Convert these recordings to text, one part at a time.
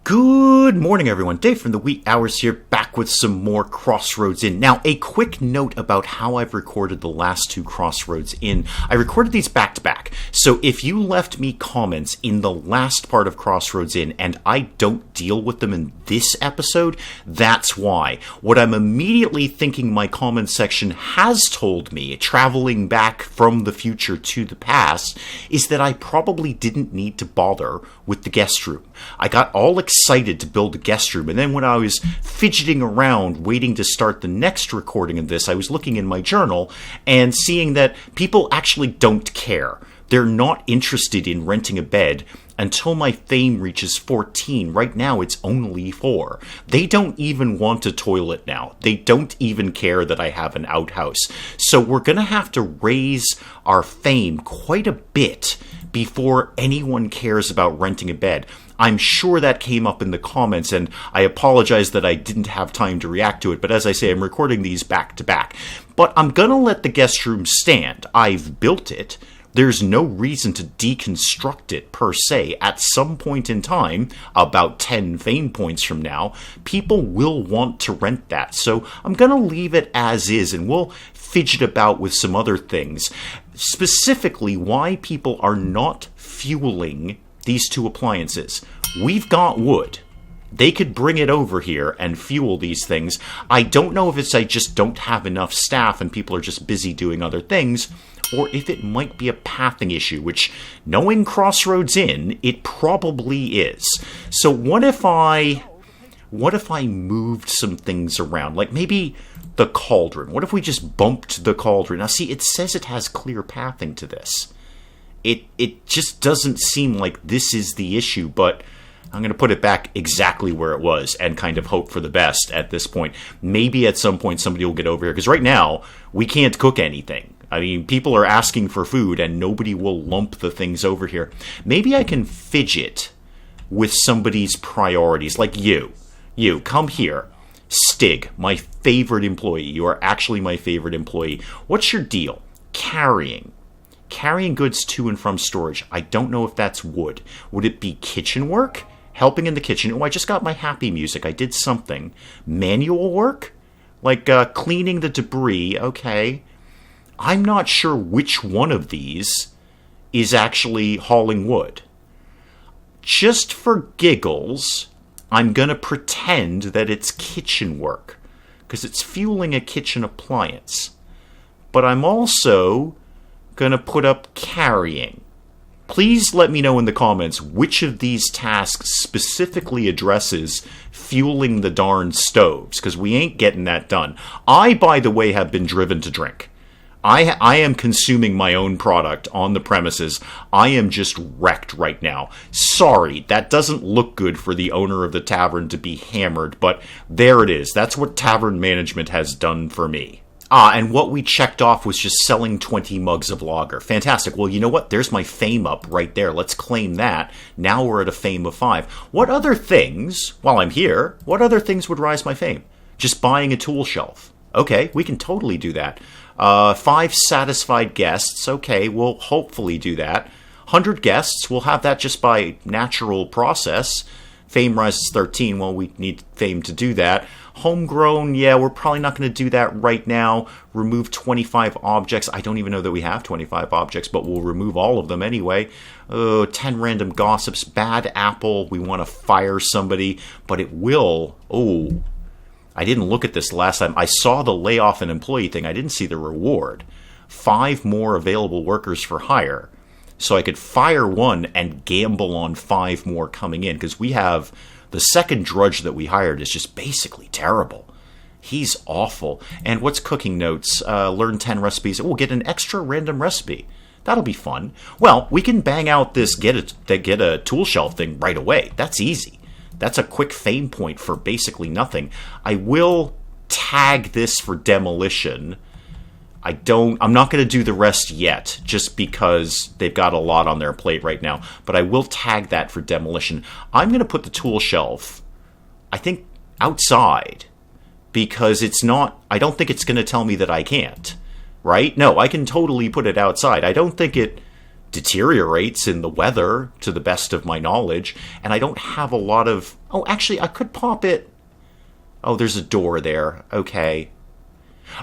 Good morning, everyone. Dave from the Wee Hours here, back with some more Crossroads Inn. Now, a quick note about how I've recorded the last two Crossroads Inn. I recorded these back to back, so if you left me comments in the last part of Crossroads Inn and I don't deal with them in this episode, that's why. What I'm immediately thinking my comment section has told me, traveling back from the future to the past, is that I probably didn't need to bother with the guest room. I got all excited to build a guest room, and then when I was fidgeting around waiting to start the next recording of this, I was looking in my journal and seeing that people actually don't care. They're not interested in renting a bed until my fame reaches 14. Right now it's only 4. They don't even want a toilet now. They don't even care that I have an outhouse. So we're going to have to raise our fame quite a bit before anyone cares about renting a bed. I'm sure that came up in the comments, and I apologize that I didn't have time to react to it, but as I say, I'm recording these back to back. But I'm going to let the guest room stand. I've built it. There's no reason to deconstruct it per se. At some point in time, about 10 fame points from now, people will want to rent that. So I'm going to leave it as is, and we'll fidget about with some other things. Specifically, why people are not fueling these two appliances. We've got wood. They could bring it over here and fuel these things. I don't know if it's I just don't have enough staff and people are just busy doing other things, or if it might be a pathing issue, which, knowing Crossroads Inn, it probably is. So what if I moved some things around? Like maybe the cauldron. What if we just bumped the cauldron? Now see, it says it has clear pathing to this. It just doesn't seem like this is the issue, but I'm going to put it back exactly where it was and kind of hope for the best at this point. Maybe at some point somebody will get over here, because right now we can't cook anything. I mean, people are asking for food and nobody will lump the things over here. Maybe I can fidget with somebody's priorities, like you. You, come here. Stigg, my favorite employee. You are actually my favorite employee. What's your deal? Carrying goods to and from storage. I don't know if that's wood. Would it be kitchen work? Helping in the kitchen. Oh, I just got my happy music. I did something. Manual work? Like cleaning the debris. Okay. I'm not sure which one of these is actually hauling wood. Just for giggles, I'm going to pretend that it's kitchen work, because it's fueling a kitchen appliance. But I'm also going to put up carrying. Please let me know in the comments which of these tasks specifically addresses fueling the darn stoves, because we ain't getting that done. I, by the way, have been driven to drink. I am consuming my own product on the premises. I am just wrecked right now. Sorry, that doesn't look good for the owner of the tavern to be hammered, but there it is. That's what tavern management has done for me. And what we checked off was just selling 20 mugs of lager. Fantastic. Well, you know what? There's my fame up right there. Let's claim that. Now we're at a fame of 5. What other things, while I'm here, what other things would rise my fame? Just buying a tool shelf. Okay, we can totally do that. 5 satisfied guests. Okay, we'll hopefully do that. 100 guests. We'll have that just by natural process. Fame rises 13. Well, we need fame to do that. Homegrown, yeah, we're probably not going to do that right now. Remove 25 objects. I don't even know that we have 25 objects, but we'll remove all of them anyway. 10 random gossips. Bad apple. We want to fire somebody, but it will. Oh, I didn't look at this last time. I saw the layoff an employee thing. I didn't see the reward. 5 more available workers for hire. So I could fire one and gamble on 5 more coming in, because we have the second drudge that we hired is just basically terrible. He's awful. And what's cooking notes? Learn 10 recipes. We'll get an extra random recipe. That'll be fun. Well, we can bang out this get a tool shelf thing right away. That's easy. That's a quick fame point for basically nothing. I will tag this for demolition. I'm not going to do the rest yet, just because they've got a lot on their plate right now. But I will tag that for demolition. I'm going to put the tool shelf, I think, outside, because I don't think it's going to tell me that I can't. Right? No, I can totally put it outside. I don't think it deteriorates in the weather, to the best of my knowledge, and I don't have a lot of... Oh, actually, I could pop it... Oh, there's a door there. Okay.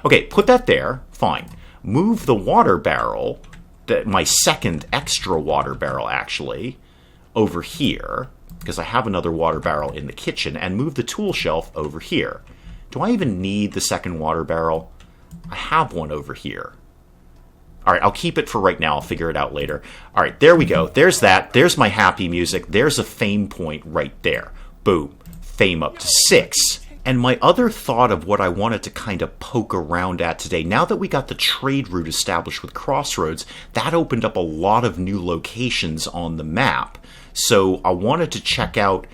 Okay, put that there. Fine. Move the water barrel, my second extra water barrel, actually, over here, because I have another water barrel in the kitchen, and move the tool shelf over here. Do I even need the second water barrel? I have one over here. Alright, I'll keep it for right now. I'll figure it out later. Alright, there we go. There's that. There's my happy music. There's a fame point right there. Boom. Fame up to 6. And my other thought of what I wanted to kind of poke around at today, now that we got the trade route established with Crossroads, that opened up a lot of new locations on the map. So I wanted to check out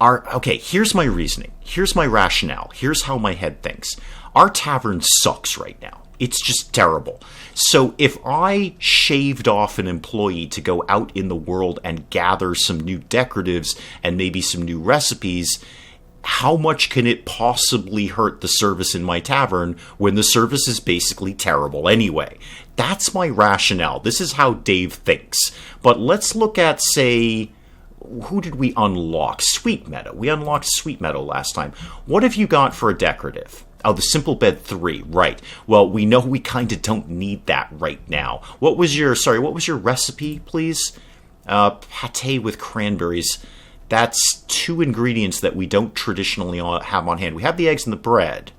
okay, here's my reasoning. Here's my rationale. Here's how my head thinks. Our tavern sucks right now. It's just terrible. So if I shaved off an employee to go out in the world and gather some new decoratives and maybe some new recipes, how much can it possibly hurt the service in my tavern when the service is basically terrible anyway? That's my rationale. This is how Dave thinks. But let's look at, say... Who did we unlock? Sweet Meadow. We unlocked Sweet Meadow last time. What have you got for a decorative? Oh, the Simple Bed 3. Right. Well, we know we kind of don't need that right now. What was your recipe, please? Pate with cranberries. That's 2 ingredients that we don't traditionally have on hand. We have the eggs and the bread.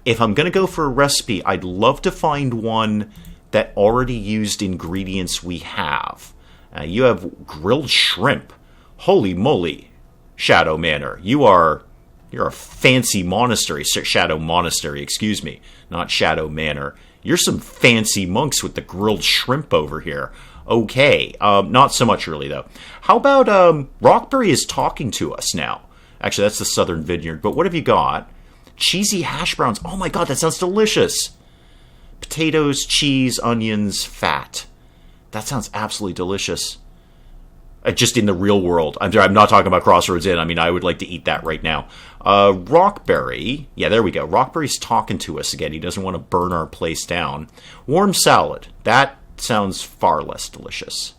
If I'm going to go for a recipe, I'd love to find one that already used ingredients we have. You have grilled shrimp. Holy moly, Shadow Manor. You're a fancy monastery. Shadow Monastery, excuse me. Not Shadow Manor. You're some fancy monks with the grilled shrimp over here. Okay, not so much really, though. How about, Rockberry is talking to us now. Actually, that's the Southern Vineyard, but what have you got? Cheesy hash browns. Oh my god, that sounds delicious. Potatoes, cheese, onions, fat. That sounds absolutely delicious. Just in the real world. I'm not talking about Crossroads Inn. I mean, I would like to eat that right now. Rockberry. Yeah, there we go. Rockberry's talking to us again. He doesn't want to burn our place down. Warm salad. That sounds far less delicious.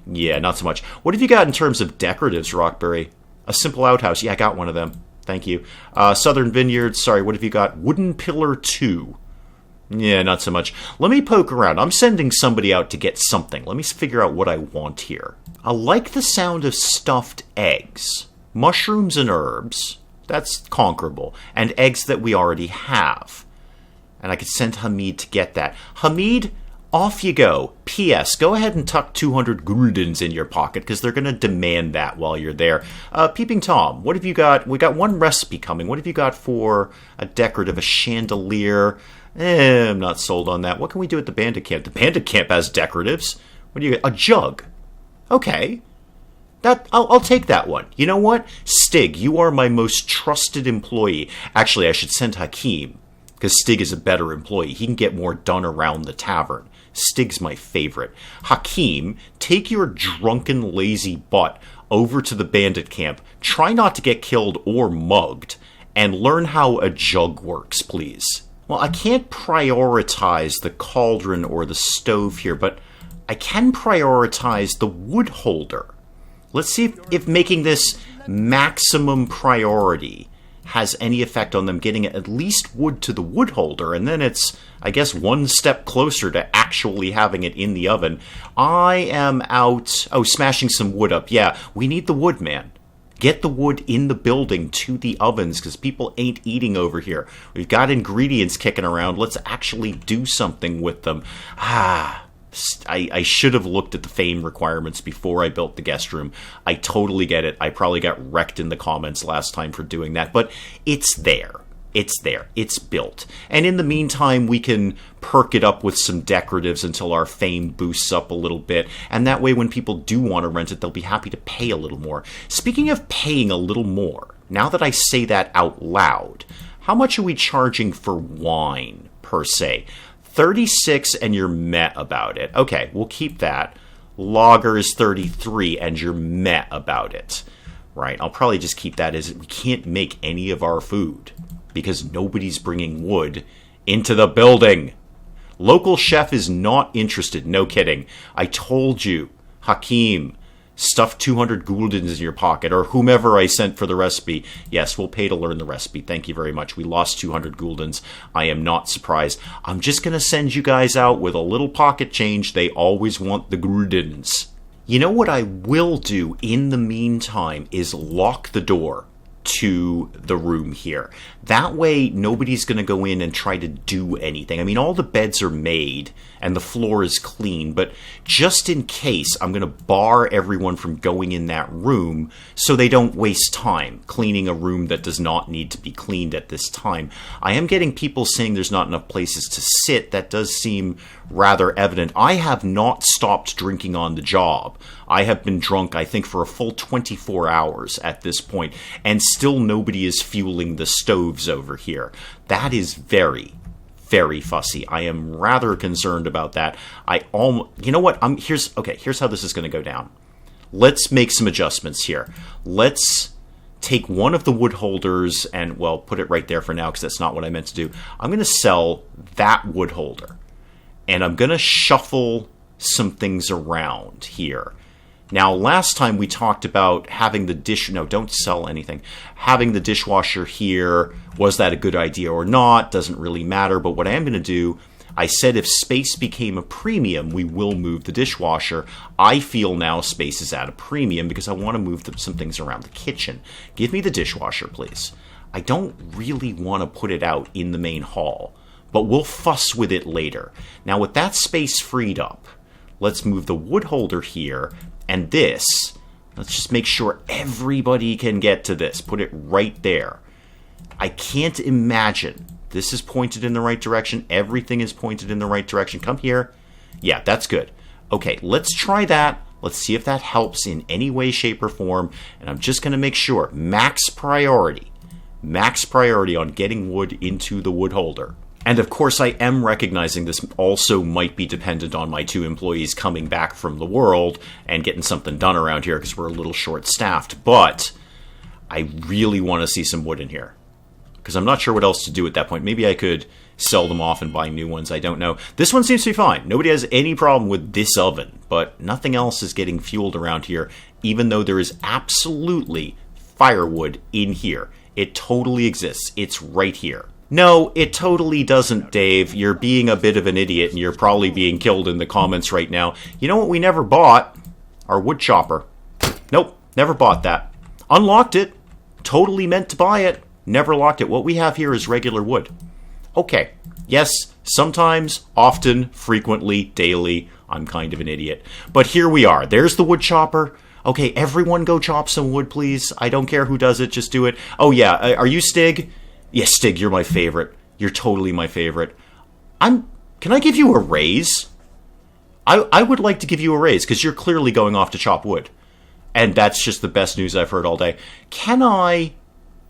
Yeah, not so much. What have you got in terms of decoratives, Rockberry? A simple outhouse. Yeah, I got one of them. Thank you. Southern Vineyard. Sorry, what have you got? Wooden Pillar 2. Yeah, not so much. Let me poke around. I'm sending somebody out to get something. Let me figure out what I want here. I like the sound of stuffed eggs. Mushrooms and herbs. That's conquerable. And eggs that we already have. And I could send Hamid to get that. Hamid, off you go. P.S. Go ahead and tuck 200 guldens in your pocket, because they're going to demand that while you're there. Peeping Tom, what have you got? We got one recipe coming. What have you got for a decorative, a chandelier? I'm not sold on that. What can we do at the bandit camp? The bandit camp has decoratives. What do you get? A jug. Okay. I'll take that one. You know what? Stigg, you are my most trusted employee. Actually, I should send Hakeem, because Stigg is a better employee. He can get more done around the tavern. Stigg's my favorite. Hakeem, take your drunken, lazy butt over to the bandit camp. Try not to get killed or mugged, and learn how a jug works, please. Well, I can't prioritize the cauldron or the stove here, but I can prioritize the wood holder. Let's see if making this maximum priority has any effect on them getting at least wood to the wood holder, and then it's, I guess, one step closer to actually having it in the oven. I am out... Oh, smashing some wood up. Yeah, we need the wood, man. Get the wood in the building to the ovens, because people ain't eating over here. We've got ingredients kicking around. Let's actually do something with them. I should have looked at the fame requirements before I built the guest room. I totally get it. I probably got wrecked in the comments last time for doing that, but it's there. It's there. It's built. And in the meantime, we can perk it up with some decoratives until our fame boosts up a little bit. And that way, when people do want to rent it, they'll be happy to pay a little more. Speaking of paying a little more, now that I say that out loud, how much are we charging for wine, per se? 36 and you're meh about it. Okay, we'll keep that. Lager is 33 and you're meh about it. Right, I'll probably just keep that as we can't make any of our food because nobody's bringing wood into the building. Local chef is not interested. No kidding. I told you. Hakeem, stuff 200 guldens in your pocket, or whomever I sent for the recipe. Yes, we'll pay to learn the recipe. Thank you very much. We lost 200 guldens. I am not surprised. I'm just going to send you guys out with a little pocket change. They always want the guldens. You know what I will do in the meantime is lock the door to the room here. That way, nobody's going to go in and try to do anything. I mean, all the beds are made and the floor is clean, but just in case, I'm going to bar everyone from going in that room so they don't waste time cleaning a room that does not need to be cleaned at this time. I am getting people saying there's not enough places to sit. That does seem rather evident. I have not stopped drinking on the job. I have been drunk, I think, for a full 24 hours at this point, and still nobody is fueling the stoves over here. That is very, very fussy. I am rather concerned about that. You know what? Here's how this is going to go down. Let's make some adjustments here. Let's take one of the wood holders and, well, put it right there for now because that's not what I meant to do. I'm going to sell that wood holder, and I'm going to shuffle some things around here. Now, last time we talked about having the no, don't sell anything. Having the dishwasher here, was that a good idea or not? Doesn't really matter. But what I am going to do, I said if space became a premium, we will move the dishwasher. I feel now space is at a premium because I want to move some things around the kitchen. Give me the dishwasher, please. I don't really want to put it out in the main hall, but we'll fuss with it later. Now, with that space freed up, let's move the wood holder here. And this, let's just make sure everybody can get to this. Put it right there. I can't imagine. This is pointed in the right direction. Everything is pointed in the right direction. Come here. Yeah, that's good. Okay, let's try that. Let's see if that helps in any way, shape, or form. And I'm just going to make sure. Max priority on getting wood into the wood holder. And of course, I am recognizing this also might be dependent on my 2 employees coming back from the world and getting something done around here because we're a little short-staffed. But I really want to see some wood in here because I'm not sure what else to do at that point. Maybe I could sell them off and buy new ones. I don't know. This one seems to be fine. Nobody has any problem with this oven, but nothing else is getting fueled around here, even though there is absolutely firewood in here. It totally exists. It's right here. No, it totally doesn't, Dave. You're being a bit of an idiot, and you're probably being killed in the comments right now. You know what we never bought? Our wood chopper. Nope, never bought that. Unlocked it. Totally meant to buy it. Never locked it. What we have here is regular wood. Okay. Yes, sometimes, often, frequently, daily, I'm kind of an idiot. But here we are. There's the wood chopper. Okay, everyone go chop some wood, please. I don't care who does it. Just do it. Oh, yeah. Are you Stigg? Yes, Stigg, you're my favorite. You're totally my favorite. Can I give you a raise? I would like to give you a raise, because you're clearly going off to chop wood. And that's just the best news I've heard all day. Can I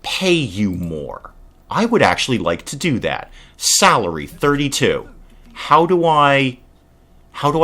pay you more? I would actually like to do that. Salary, 32. How do I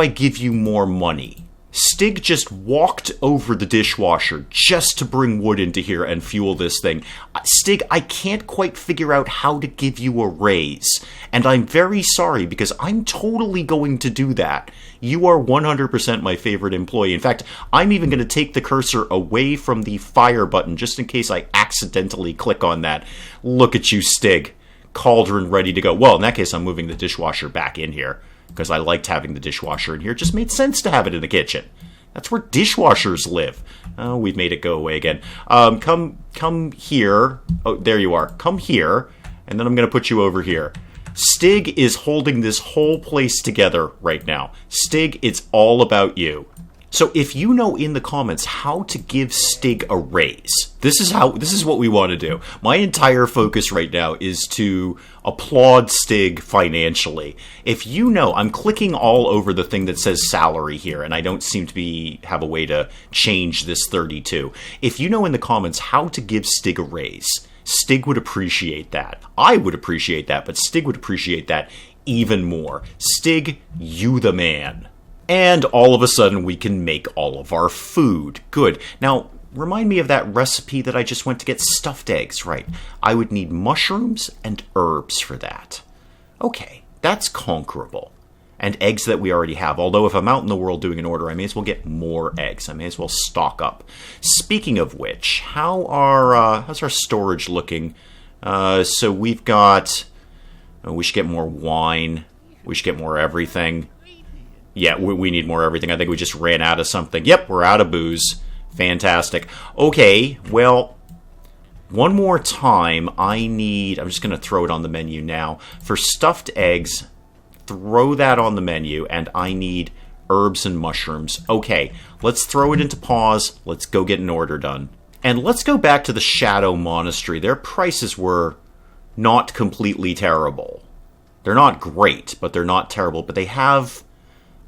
give you more money? Stigg just walked over the dishwasher just to bring wood into here and fuel this thing. Stigg, I can't quite figure out how to give you a raise. And I'm very sorry because I'm totally going to do that. You are 100% my favorite employee. In fact, I'm even going to take the cursor away from the fire button just in case I accidentally click on that. Look at you, Stigg. Cauldron ready to go. Well, in that case, I'm moving the dishwasher back in here, because I liked having the dishwasher in here. It just made sense to have it in the kitchen. That's where dishwashers live. Oh, we've made it go away again. Come here. Oh, there you are. Come here, and then I'm going to put you over here. Stigg is holding this whole place together right now. Stigg, it's all about you. So if you know in the comments how to give Stigg a raise, this is what we want to do. My entire focus right now is to applaud Stigg financially. If you know, I'm clicking all over the thing that says salary here, and I don't seem to have a way to change this 32. If you know in the comments how to give Stigg a raise, Stigg would appreciate that. I would appreciate that, but Stigg would appreciate that even more. Stigg, you the man. And all of a sudden, we can make all of our food. Good. Now, remind me of that recipe that I just went to get stuffed eggs, right? I would need mushrooms and herbs for that. Okay, That's conquerable. And eggs that we already have. Although if I'm out in the world doing an order, I may as well get more eggs. I may as well stock up. Speaking of which, how's our storage looking? So we've got... we should get more wine. We should get more everything. Yeah, we need more everything. I think we just ran out of something. Yep, we're out of booze. Fantastic. Okay, well, one more time, I'm just going to throw it on the menu now. For stuffed eggs, throw that on the menu, and I need herbs and mushrooms. Okay, let's throw it into pause. Let's go get an order done. And let's go back to the Shadow Monastery. Their prices were not completely terrible. They're not great, but they're not terrible. But they have,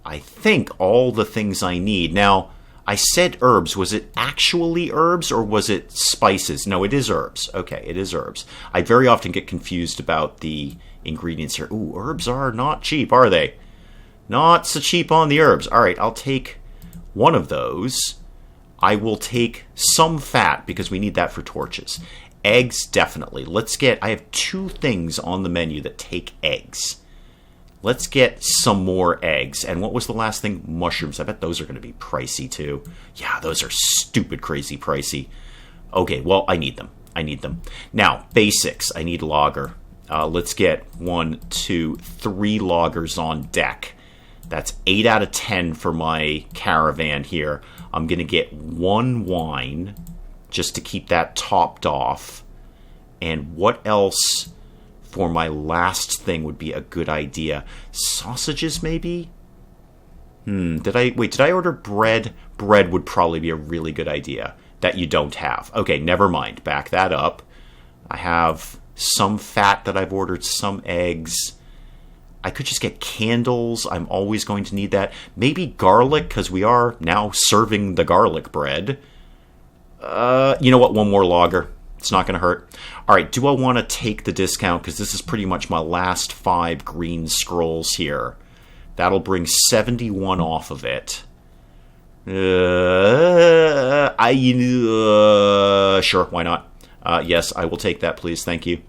I think, all the things I need. Now, I said herbs. Was it actually herbs or was it spices? No, it is herbs. Okay, it is herbs. I very often get confused about the ingredients here. Ooh, herbs are not cheap, are they? Not so cheap on the herbs. All right, I'll take one of those. I will take some fat because we need that for torches. Eggs, definitely. I have 2 things on the menu that take eggs. Let's get some more eggs. And what was the last thing? Mushrooms. I bet those are going to be pricey too. Yeah, those are stupid crazy pricey. Okay, well, I need them. Now, basics. I need lager. Let's get 1, 2, 3 lagers on deck. That's 8 out of 10 for my caravan here. I'm going to get 1 wine just to keep that topped off. And what else for my last thing would be a good idea? Sausages, maybe? Did I order bread? Bread would probably be a really good idea that you don't have. Okay, never mind. Back that up. I have some fat that I've ordered, some eggs. I could just get candles. I'm always going to need that. Maybe garlic, because we are now serving the garlic bread. You know what? 1 more lager. It's not going to hurt. All right, do I want to take the discount? Because this is pretty much my last 5 green scrolls here. That'll bring 71 off of it. Sure, why not? Yes, I will take that, please. Thank you.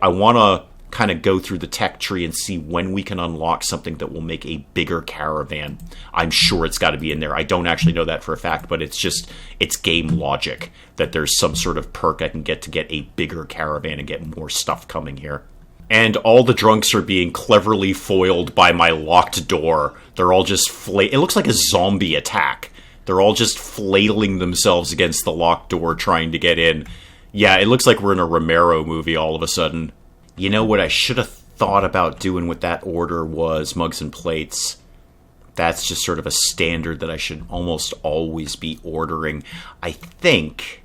I want to kind of go through the tech tree and see when we can unlock something that will make a bigger caravan. I'm sure it's got to be in there. I don't actually know that for a fact, but it's game logic that there's some sort of perk I can get to get a bigger caravan and get more stuff coming here. And all the drunks are being cleverly foiled by my locked door. They're all just it looks like a zombie attack. They're all just flailing themselves against the locked door trying to get in. Yeah, it looks like we're in a Romero movie all of a sudden. You know what I should have thought about doing with that order was mugs and plates. That's just sort of a standard that I should almost always be ordering. I think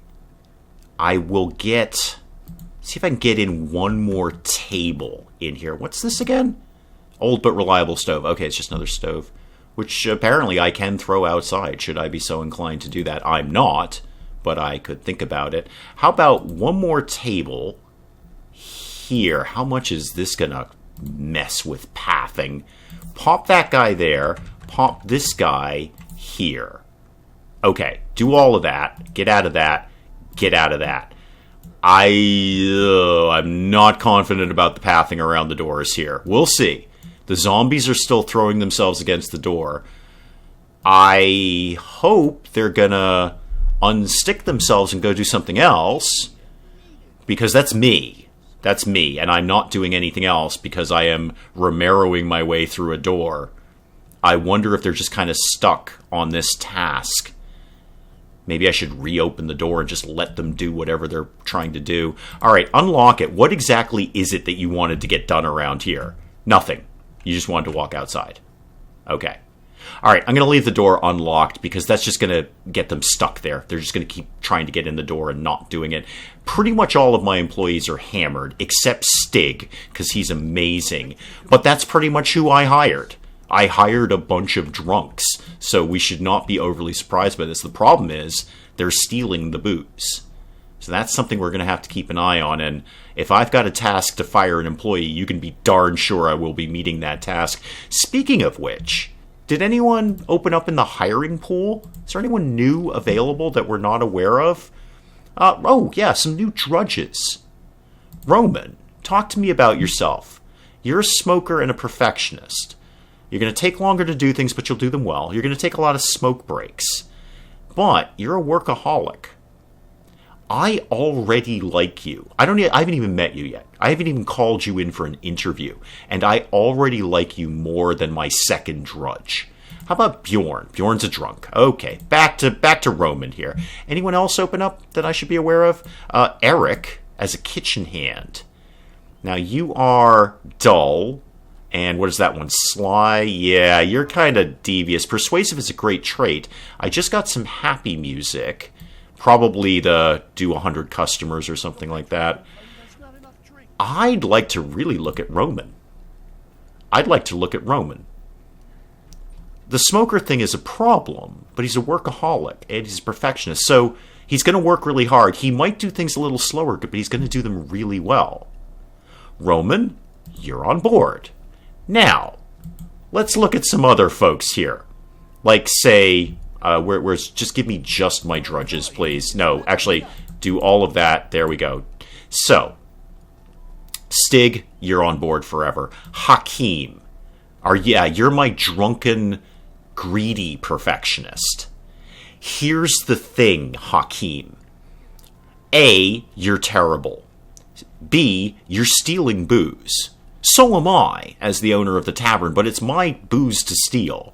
I will see if I can get in 1 more table in here. What's this again? Old but reliable stove. Okay, it's just another stove, which apparently I can throw outside should I be so inclined to do that. I'm not, but I could think about it. How about 1 more table here? How much is this gonna mess with pathing? Pop that guy there. Pop this guy here. Okay, do all of that. Get out of that. Get out of that. I'm not confident about the pathing around the doors here. We'll see. The zombies are still throwing themselves against the door. I hope they're gonna unstick themselves and go do something else, because that's me. That's me, and I'm not doing anything else because I am Romeroing my way through a door. I wonder if they're just kind of stuck on this task. Maybe I should reopen the door and just let them do whatever they're trying to do. All right, unlock it. What exactly is it that you wanted to get done around here? Nothing. You just wanted to walk outside. Okay. All right, I'm going to leave the door unlocked because that's just going to get them stuck there. They're just going to keep trying to get in the door and not doing it. Pretty much all of my employees are hammered, except Stigg, because he's amazing. But that's pretty much who I hired. I hired a bunch of drunks, so we should not be overly surprised by this. The problem is they're stealing the booze. So that's something we're going to have to keep an eye on, and if I've got a task to fire an employee, you can be darn sure I will be meeting that task. Speaking of which, did anyone open up in the hiring pool? Is there anyone new available that we're not aware of? Oh, yeah, some new drudges. Roman, talk to me about yourself. You're a smoker and a perfectionist. You're going to take longer to do things, but you'll do them well. You're going to take a lot of smoke breaks. But you're a workaholic. I already like you. I haven't even met you yet. I haven't even called you in for an interview. And I already like you more than my second drudge. How about Bjorn? Bjorn's a drunk. Okay, back to Roman here. Anyone else open up that I should be aware of? Eric, as a kitchen hand. Now, you are dull. And what is that one? Sly? Yeah, you're kind of devious. Persuasive is a great trait. I just got some happy music. Probably the do 100 customers or something like that. I'd like to really look at Roman. The smoker thing is a problem, but he's a workaholic and he's a perfectionist. So he's going to work really hard. He might do things a little slower, but he's going to do them really well. Roman, you're on board. Now, let's look at some other folks here. Like, say... where's just give me just my drudges, please. No, actually, do all of that. There we go. So, Stigg, you're on board forever. Hakeem, you're my drunken, greedy perfectionist. Here's the thing, Hakeem. A, you're terrible. B, you're stealing booze. So am I, as the owner of the tavern, but it's my booze to steal.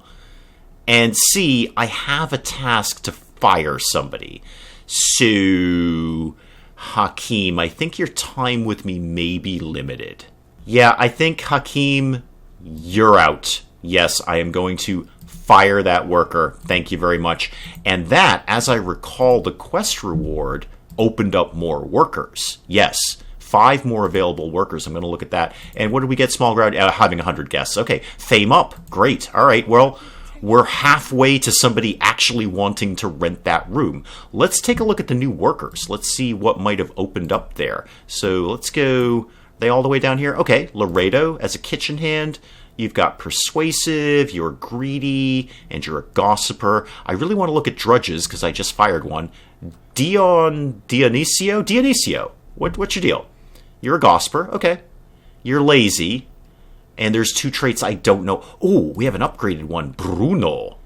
And C, I have a task to fire somebody. So, Hakeem, I think your time with me may be limited. Yeah, I think, Hakeem, you're out. Yes, I am going to fire that worker. Thank you very much. And that, as I recall, the quest reward opened up more workers. Yes, 5 more available workers. I'm going to look at that. And what did we get? Small crowd, having 100 guests. Okay, fame up. Great. All right, well... we're halfway to somebody actually wanting to rent that room. Let's take a look at the new workers. Let's see what might have opened up there. So let's go... are they all the way down here? Okay, Laredo as a kitchen hand. You've got persuasive, you're greedy, and you're a gossiper. I really want to look at drudges because I just fired one. Dionisio? What's your deal? You're a gossiper. Okay. You're lazy. And there's 2 traits I don't know. Oh, we have an upgraded one. Bruno,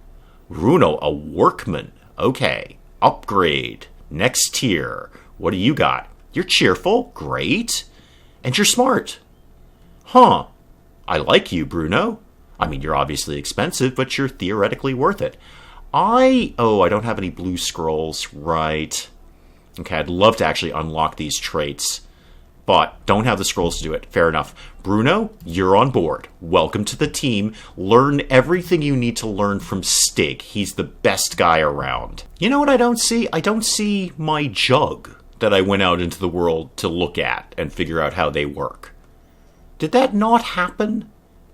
a workman. Okay. Upgrade. Next tier. What do you got? You're cheerful. Great. And you're smart. Huh. I like you, Bruno. I mean, you're obviously expensive, but you're theoretically worth it. I don't have any blue scrolls. Right. Okay, I'd love to actually unlock these traits. But don't have the scrolls to do it. Fair enough. Bruno, you're on board. Welcome to the team. Learn everything you need to learn from Stigg. He's the best guy around. You know what I don't see? I don't see my jug that I went out into the world to look at and figure out how they work. Did that not happen?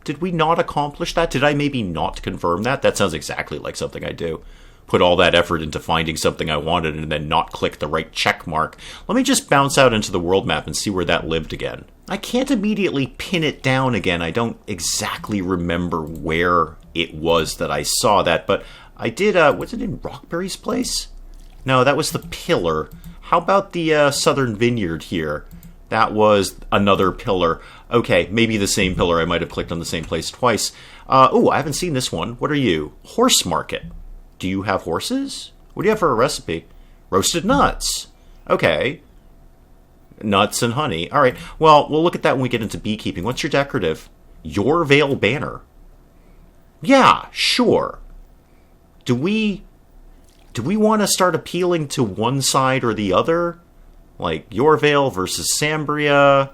Did we not accomplish that? Did I maybe not confirm that? That sounds exactly like something I do. Put all that effort into finding something I wanted and then not click the right check mark. Let me just bounce out into the world map and see where that lived again. I can't immediately pin it down again. I don't exactly remember where it was that I saw that, but I did, was it in Rockberry's place? No, that was the pillar. How about the Southern Vineyard here? That was another pillar. Okay, maybe the same pillar. I might have clicked on the same place twice. I haven't seen this one. What are you? Horse Market. Do you have horses? What do you have for a recipe? Roasted nuts. Okay. Nuts and honey. All right. Well, we'll look at that when we get into beekeeping. What's your decorative? Your Vale banner. Yeah, sure. Do we want to start appealing to one side or the other? Like Yorvale versus Sambria.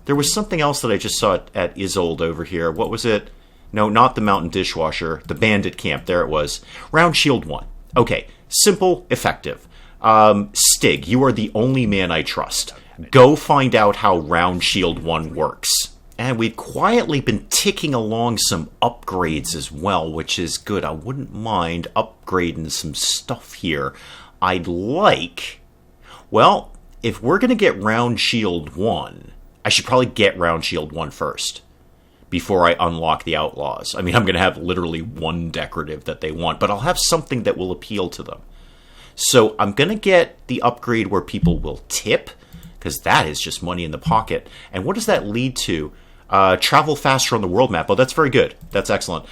There was something else that I just saw at Isolde over here. What was it? No, not the Mountain Dishwasher. The Bandit Camp. There it was. Round Shield 1. Okay. Simple, effective. Stigg, you are the only man I trust. Go find out how Round Shield 1 works. And we've quietly been ticking along some upgrades as well, which is good. I wouldn't mind upgrading some stuff here. I'd like... Well, if we're going to get Round Shield 1, I should probably get Round Shield 1 first before I unlock the Outlaws. I mean, I'm going to have literally one decorative that they want, but I'll have something that will appeal to them. So I'm going to get the upgrade where people will tip, because that is just money in the pocket. And what does that lead to? Travel faster on the world map. Oh, that's very good. That's excellent.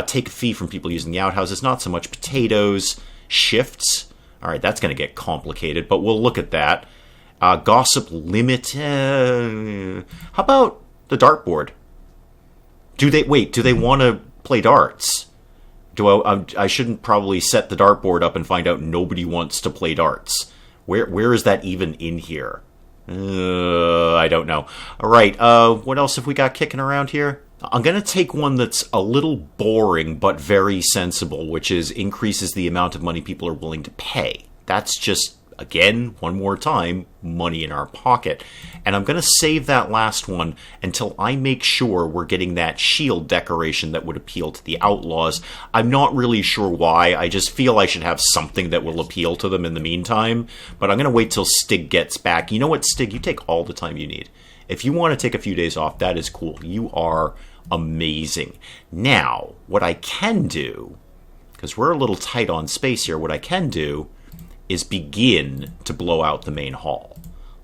Take a fee from people using the outhouses. Not so much potatoes. Shifts. All right, that's going to get complicated, but we'll look at that. Gossip limit. How about the dartboard? Do they want to play darts? I shouldn't probably set the dartboard up and find out nobody wants to play darts. Where is that even in here? I don't know. All right, what else have we got kicking around here? I'm going to take one that's a little boring but very sensible, which is increases the amount of money people are willing to pay. That's just, again, one more time, money in our pocket. And I'm going to save that last one until I make sure we're getting that shield decoration that would appeal to the outlaws. I'm not really sure why. I just feel I should have something that will appeal to them in the meantime. But I'm going to wait till Stigg gets back. You know what, Stigg? You take all the time you need. If you want to take a few days off, that is cool. You are amazing. Now, what I can do, because we're a little tight on space here, what I can do is begin to blow out the main hall.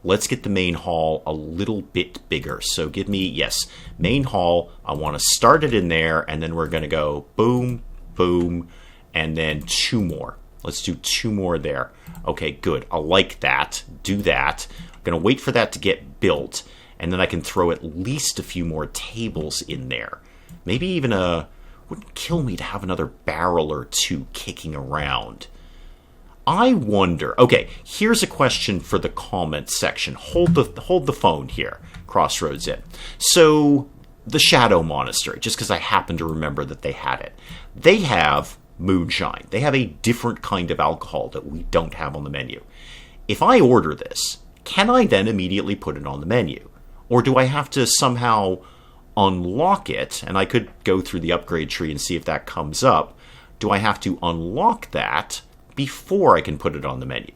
Let's get the main hall a little bit bigger. So give me, yes, main hall. I want to start it in there, and then we're going to go boom, boom, and then 2 more. Let's do 2 more there. Okay, good. I like that. Do that. I'm going to wait for that to get built, and then I can throw at least a few more tables in there. Maybe even wouldn't kill me to have another barrel or 2 kicking around. I wonder. Okay, here's a question for the comments section. Hold the phone here, Crossroads Inn. So, the Shadow Monastery, just because I happen to remember that they had it. They have moonshine. They have a different kind of alcohol that we don't have on the menu. If I order this, can I then immediately put it on the menu? Or do I have to somehow unlock it? And I could go through the upgrade tree and see if that comes up. Do I have to unlock that before I can put it on the menu?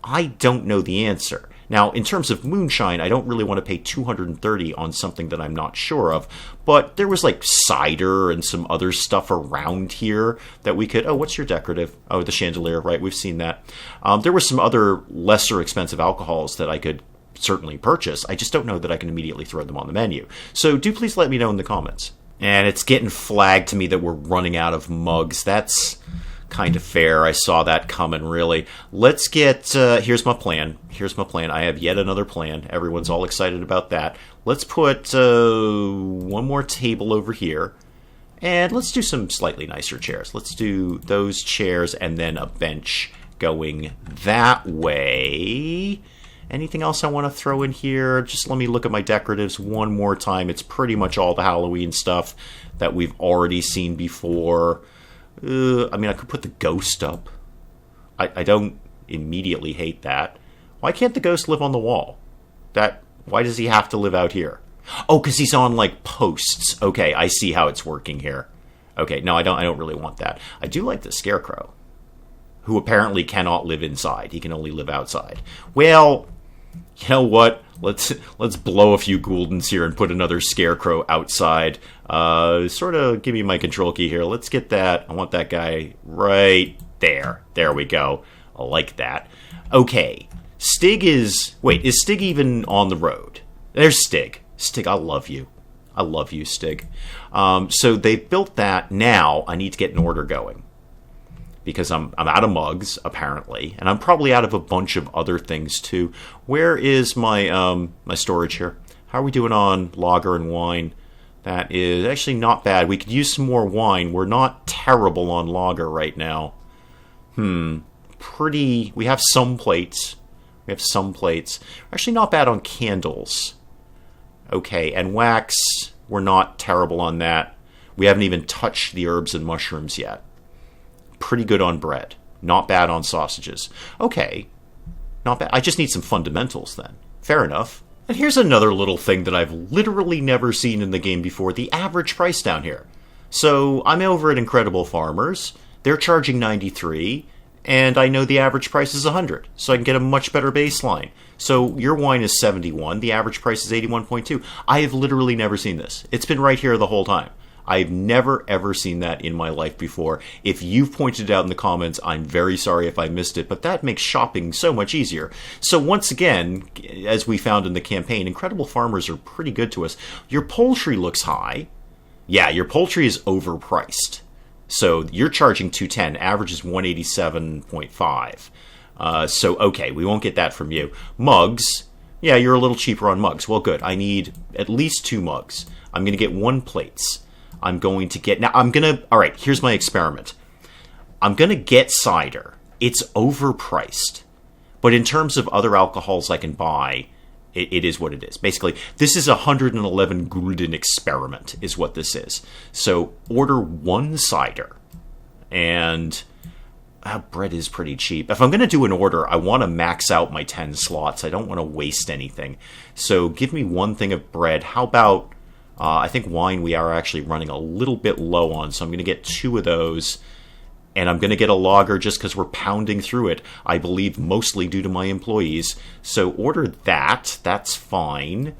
I don't know the answer. Now, in terms of moonshine, I don't really want to pay $230 on something that I'm not sure of, but there was like cider and some other stuff around here that we could... Oh, what's your decorative? Oh, the chandelier, right, we've seen that. There were some other lesser expensive alcohols that I could certainly purchase. I just don't know that I can immediately throw them on the menu. So do please let me know in the comments. And it's getting flagged to me that we're running out of mugs. That's kind of fair. I saw that coming, really. Let's get... here's my plan. I have yet another plan. Everyone's all excited about that. Let's put 1 more table over here. And let's do some slightly nicer chairs. Let's do those chairs and then a bench going that way. Anything else I want to throw in here? Just let me look at my decoratives one more time. It's pretty much all the Halloween stuff that we've already seen before. I mean, I could put the ghost up. I don't immediately hate that. Why can't the ghost live on the wall? Why does he have to live out here? Oh, because he's on, like, posts. Okay, I see how it's working here. Okay, no, I don't really want that. I do like the scarecrow, who apparently cannot live inside. He can only live outside. Well, you know what? Let's blow a few Gouldens here and put another scarecrow outside. Sort of give me my control key here. Let's get that. I want that guy right there. There we go. I like that. Okay. Stigg is... Wait, is Stigg even on the road? There's Stigg. Stigg, I love you. I love you, Stigg. So they've built that. Now I need to get an order going, because I'm out of mugs, apparently, and I'm probably out of a bunch of other things, too. Where is my my storage here? How are we doing on lager and wine? That is actually not bad. We could use some more wine. We're not terrible on lager right now. We have some plates. We're actually not bad on candles. Okay, and wax, we're not terrible on that. We haven't even touched the herbs and mushrooms yet. Pretty good on bread. Not bad on sausages. Okay. Not bad. I just need some fundamentals then. Fair enough. And here's another little thing that I've literally never seen in the game before. The average price down here. So I'm over at Incredible Farmers. They're charging $93. And I know the average price is $100. So I can get a much better baseline. So your wine is $71. The average price is $81.2. I have literally never seen this. It's been right here the whole time. I've never, ever seen that in my life before. If you've pointed it out in the comments, I'm very sorry if I missed it, but that makes shopping so much easier. So once again, as we found in the campaign, Incredible Farmers are pretty good to us. Your poultry looks high. Yeah, your poultry is overpriced. So you're charging $210, average is $187.5. So, okay, we won't get that from you. Mugs, yeah, you're a little cheaper on mugs. Well, good. I need at least 2 mugs. I'm going to get 1 plates. I'm going to get... Now, all right, here's my experiment. I'm going to get cider. It's overpriced. But in terms of other alcohols I can buy, it is what it is. Basically, this is a 111 gulden experiment, is what this is. So, order 1 cider. And... bread is pretty cheap. If I'm going to do an order, I want to max out my 10 slots. I don't want to waste anything. So give me 1 thing of bread. How about, I think wine we are actually running a little bit low on, so I'm going to get 2 of those. And I'm going to get a lager just because we're pounding through it, I believe mostly due to my employees. So order that. That's fine.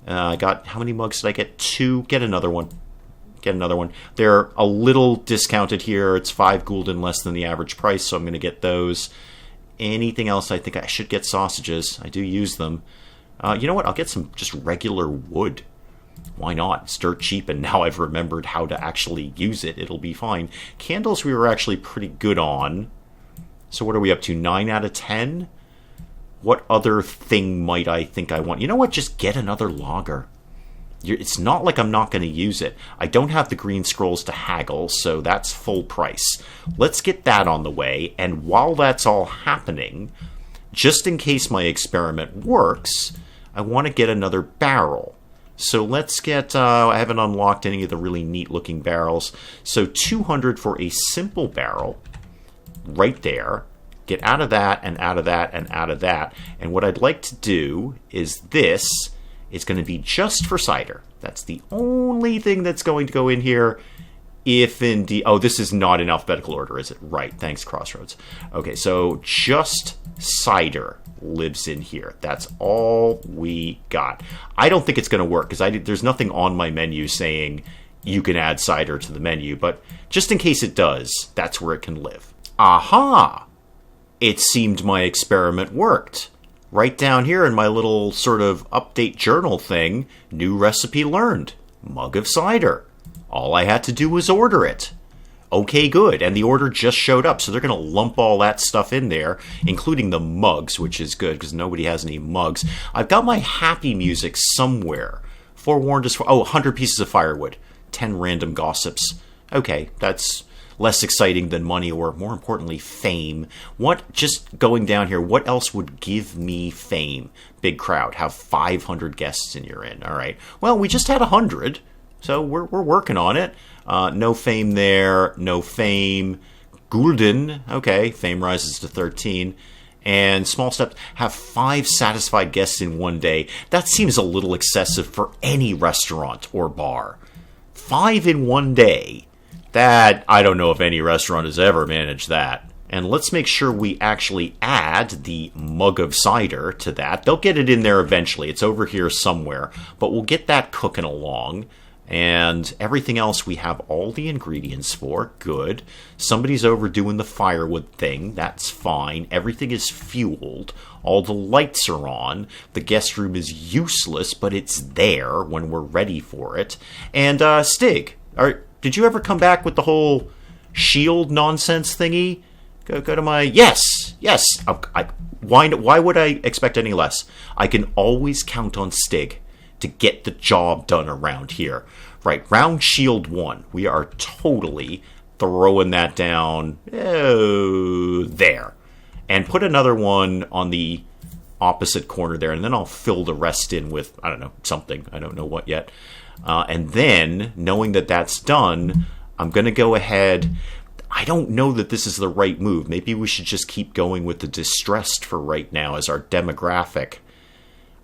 I got, how many mugs did I get? 2. Get another one. Get another one. They're a little discounted here. It's 5 gulden less than the average price, so I'm going to get those. Anything else? I think I should get sausages. I do use them. You know what? I'll get some just regular wood. Why not? It's dirt cheap, and now I've remembered how to actually use it. It'll be fine. Candles we were actually pretty good on. So what are we up to? 9 out of 10? What other thing might I think I want? You know what? Just get another lager. It's not like I'm not going to use it. I don't have the green scrolls to haggle, so that's full price. Let's get that on the way, and while that's all happening, just in case my experiment works, I want to get another barrel. So let's get, I haven't unlocked any of the really neat-looking barrels, so 200 for a simple barrel, right there. Get out of that, and out of that, and out of that. And what I'd like to do is this. It's going to be just for cider. That's the only thing that's going to go in here. If indeed... Oh, this is not in alphabetical order, is it? Right. Thanks, Crossroads. Okay, so just cider lives in here. That's all we got. I don't think it's going to work, because there's nothing on my menu saying you can add cider to the menu. But just in case it does, that's where it can live. Aha! It seemed my experiment worked. Right down here in my little sort of update journal thing, new recipe learned. Mug of cider. All I had to do was order it. Okay, good. And the order just showed up, so they're going to lump all that stuff in there, including the mugs, which is good because nobody has any mugs. I've got my happy music somewhere. Forewarned us for... Oh, 100 pieces of firewood. 10 random gossips. Okay, that's... less exciting than money, or more importantly, fame. What, just going down here, what else would give me fame? Big crowd, have 500 guests in your inn. All right. Well, we just had 100, so we're working on it. No fame there, no fame. Gulden, okay, fame rises to 13. And small steps, have 5 satisfied guests in one day. That seems a little excessive for any restaurant or bar. 5 in one day. That, I don't know if any restaurant has ever managed that. And let's make sure we actually add the mug of cider to that. They'll get it in there eventually. It's over here somewhere. But we'll get that cooking along. And everything else we have all the ingredients for. Good. Somebody's over doing the firewood thing. That's fine. Everything is fueled. All the lights are on. The guest room is useless, but it's there when we're ready for it. And, Stigg, did you ever come back with the whole shield nonsense thingy? Go to my... Yes! Why would I expect any less? I can always count on Stigg to get the job done around here. Right, round shield 1. We are totally throwing that down there. And put another one on the opposite corner there, and then I'll fill the rest in with, I don't know, something. I don't know what yet. And then, knowing that that's done, I'm going to go ahead... I don't know that this is the right move. Maybe we should just keep going with the distressed for right now as our demographic.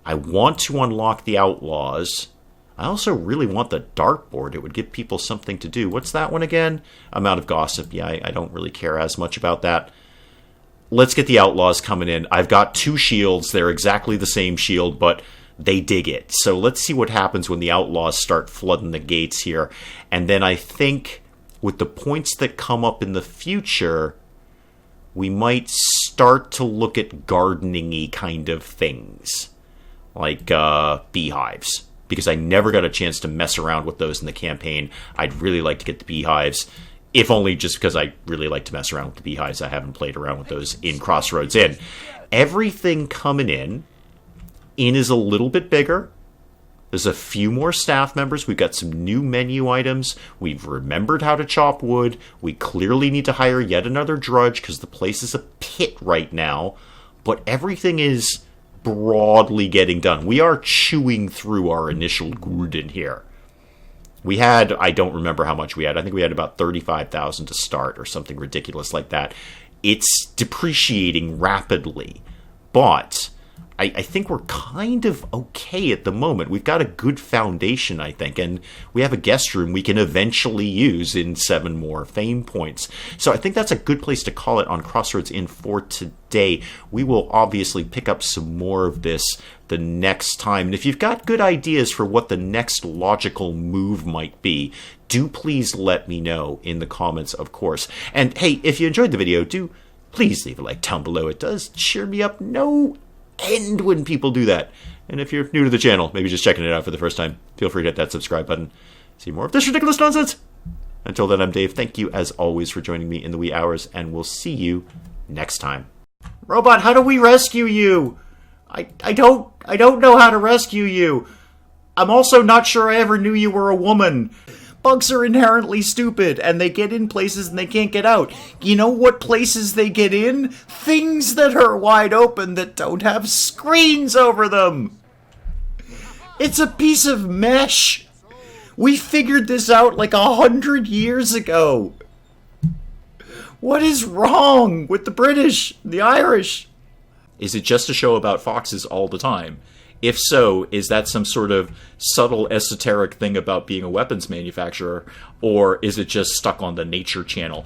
I want to unlock the outlaws. I also really want the dartboard. It would give people something to do. What's that one again? Amount of gossip. Yeah, I don't really care as much about that. Let's get the outlaws coming in. I've got 2 shields. They're exactly the same shield, but they dig it. So let's see what happens when the outlaws start flooding the gates here. And then I think with the points that come up in the future, we might start to look at gardening-y kind of things, like beehives. Because I never got a chance to mess around with those in the campaign. I'd really like to get the beehives, if only just because I really like to mess around with the beehives. I haven't played around with those in Crossroads Inn. Everything coming in is a little bit bigger. There's a few more staff members. We've got some new menu items. We've remembered how to chop wood. We clearly need to hire yet another drudge because the place is a pit right now. But everything is broadly getting done. We are chewing through our initial gulden here. We had, I don't remember how much we had. I think we had about 35,000 to start or something ridiculous like that. It's depreciating rapidly, but I think we're kind of okay at the moment. We've got a good foundation, I think, and we have a guest room we can eventually use in 7 more fame points. So I think that's a good place to call it on Crossroads Inn for today. We will obviously pick up some more of this the next time. And if you've got good ideas for what the next logical move might be, do please let me know in the comments, of course. And hey, if you enjoyed the video, do please leave a like down below. It does cheer me up no end when people do that. And if you're new to the channel, maybe just checking it out for the first time, feel free to hit that subscribe button. See more of this ridiculous nonsense. Until then, I'm Dave. Thank you as always for joining me in the wee hours, and we'll see you next time. Robot, how do we rescue you? I don't know how to rescue you. I'm also not sure I ever knew you were a woman. Bugs are inherently stupid, and they get in places and they can't get out. You know what places they get in? Things that are wide open that don't have screens over them. It's a piece of mesh. We figured this out like 100 years ago. What is wrong with the British, the Irish? Is it just a show about foxes all the time? If so, is that some sort of subtle esoteric thing about being a weapons manufacturer, or is it just stuck on the Nature Channel?